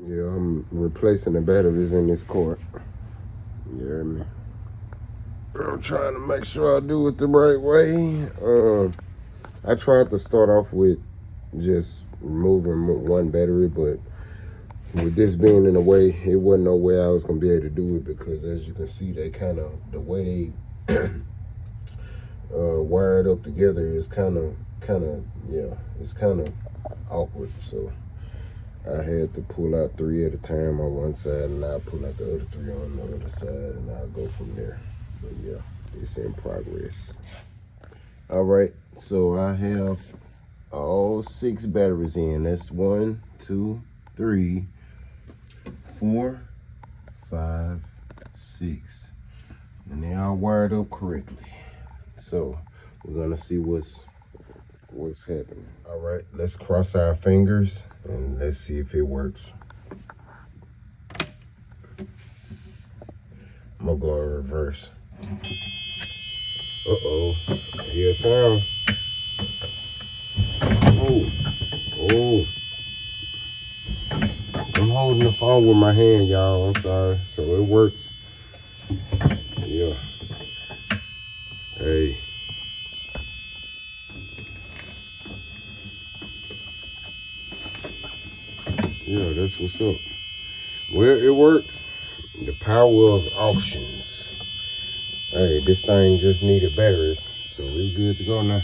Yeah, I'm replacing the batteries in this cart. You hear me? I'm trying to make sure I do it the right way. I tried to start off with just removing one battery, but with this being in the way, it wasn't no way I was gonna be able to do it, because as you can see, they kind of, the way they wired up together is kind of, yeah, it's kind of awkward. So I had to pull out 3 at a time on one side, and I'll pull out the other 3 on the other side, and I'll go from there. But yeah, it's in progress. All right, so I have all 6 batteries in. That's 1, 2, 3, 4, 5, 6, and they are wired up correctly. So we're gonna see what's happening. All right, let's cross our fingers and let's see if it works. I'm gonna go in reverse. Uh-oh, I hear a sound. Oh, I'm holding the phone with my hand, y'all. I'm sorry. So it works. Yeah. Hey. Yeah, that's what's up. Well, it works. The power of auctions. Hey, this thing just needed batteries, so it's good to go now.